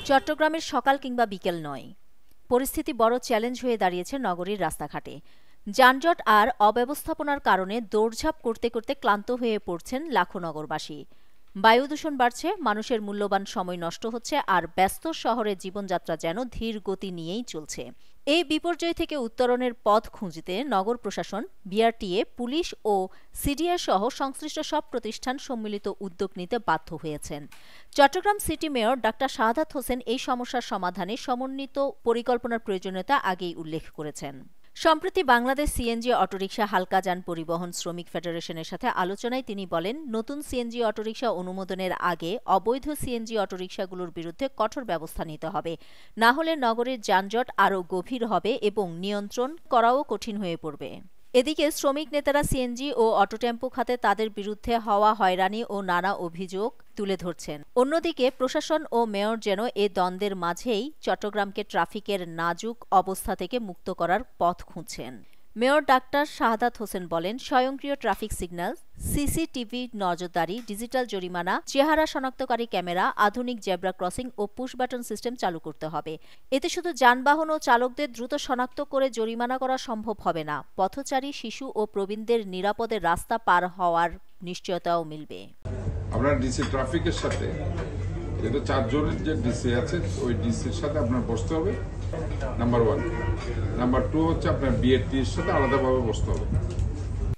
চট্টগ্রামের সকাল কিংবা বিকেল নয়, পরিস্থিতি বড় চ্যালেঞ্জ হয়ে দাঁড়িয়েছে নগরীর রাস্তাঘাটে। যানজট আর অব্যবস্থাপনার কারণে দৌড়ঝাঁপ করতে করতে ক্লান্ত হয়ে পড়ছেন লাখো নগরবাসী। বায়ু দূষণ বাড়ছে, মানুষের মূল্যবান সময় নষ্ট হচ্ছে, আর ব্যস্ত শহরের জীবনযাত্রা যেন ধীর গতি নিয়েই চলছে। এই বিপর্যয় থেকে উত্তরণের পথ খুঁজতে নগর প্রশাসন, বিআরটিএ, পুলিশ ও সিডিআর সহ সংশ্লিষ্ট সব প্রতিষ্ঠান সম্মিলিত উদ্যোগ নিতে বাধ্য হয়েছেন। Chittagong city mayor doctor Shahadat Hossain এই সমস্যার সমাধানে সমন্বিত পরিকল্পনার প্রয়োজনীয়তা আগেই উল্লেখ করেছেন। সম্প্রতি বাংলাদেশ সিএনজি অটোরিকশা হালকা যান পরিবহন শ্রমিক ফেডারেশনের সাথে আলোচনায় তিনি বলেন, নতুন সিএনজি অটোরিকশা অনুমোদনের আগে অবৈধ সিএনজি অটোরিকশাগুলোর বিরুদ্ধে কঠোর ব্যবস্থা নিতে হবে, না হলে নগরের যানজট আরও গভীর হবে এবং নিয়ন্ত্রণ করাও কঠিন হয়ে পড়বে। এদিকে শ্রমিক নেতারা সিএনজি ও অটোটেম্পো খাতে তাদের বিরুদ্ধে হওয়া হয়রানি ও নানা অভিযোগ তুলে ধরছেন। অন্যদিকে প্রশাসন ও মেয়র যেন এ দ্বন্দ্বের মাঝেই চট্টগ্রামকে ট্রাফিকের নাজুক অবস্থা থেকে মুক্ত করার পথ খুঁজছেন। মেয়র ডাক্তার শাহাদাত হোসেন বলেন, স্বয়ংক্রিয় ট্রাফিক সিগন্যাল, সিসিটিভি নজরদারি, ডিজিটাল জরিমানা, চেহারা শনাক্তকারী ক্যামেরা, আধুনিক জেব্রা ক্রসিং ও পুশ বাটন সিস্টেম চালু করতে হবে। এতে শুধু যানবাহন ও চালকদের দ্রুত শনাক্ত করে জরিমানা করা সম্ভব হবে না, পথচারী, শিশু ও প্রবীণদের নিরাপদে রাস্তা পার হওয়ার নিশ্চয়তাও মিলবে। আমরা ডিসি ট্রাফিকের সাথে, যেহেতু 4 জনের যে ডিসি আছে, ওই ডিসির সাথে আপনার বসতে হবে, নাম্বার 1। নাম্বার 2 হচ্ছে আপনার বিআরটির সাথে আলাদাভাবে বসতে হবে।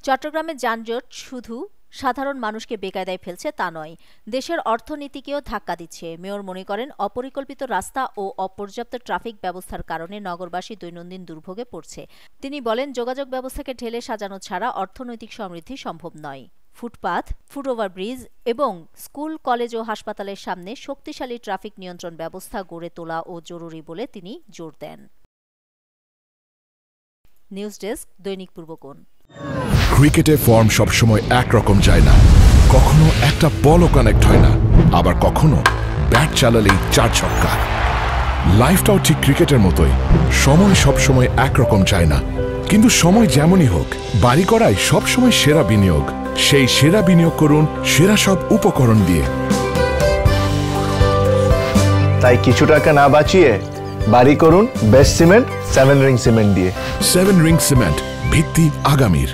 চট্টগ্রামের যানজট শুধু সাধারণ মানুষকে বেকায়দায় ফেলছে তা নয়, দেশের অর্থনীতিকেও ধাক্কা দিচ্ছে। মেয়র মনে করেন, অপরিকল্পিত রাস্তা ও অপর্যাপ্ত ট্রাফিক ব্যবস্থার কারণে নগরবাসী দৈনন্দিন দুর্ভোগে পড়ছে। তিনি বলেন, যোগাযোগ ব্যবস্থাকে ঢেলে সাজানো ছাড়া অর্থনৈতিক সমৃদ্ধি সম্ভব নয়। ফুটপাথ, ফুটওভারব্রিজ এবং স্কুল, কলেজ ও হাসপাতালের সামনে শক্তিশালী ট্রাফিক নিয়ন্ত্রণ ব্যবস্থা গড়ে তোলা ও জরুরি বলে তিনি জোর দেন। নিউজ ডেস্ক, দৈনিক পূর্বকোণ। ক্রিকেটে ফর্ম সবসময় একরকম যায় না, কখনো একটা বলও কানেক্ট হয় না, আবার কখনো ব্যাট চালালেই 4 ছক্কা। লাইফটাও ঠিক ক্রিকেটের মতোই, সময় সবসময় একরকম যায় না, কিন্তু সময় যেমনই হোক, বাড়ি করাই সবসময় সেরা বিনিয়োগ। সেই সেরা বিনিয়োগ করুন সেরা সব উপকরণ দিয়ে। তাই কিছু টাকা না বাঁচিয়ে বাড়ি করুন বেস্ট সিমেন্ট 7 রিং সিমেন্ট দিয়ে। 7 রিং সিমেন্ট, ভিত্তি আগামীর।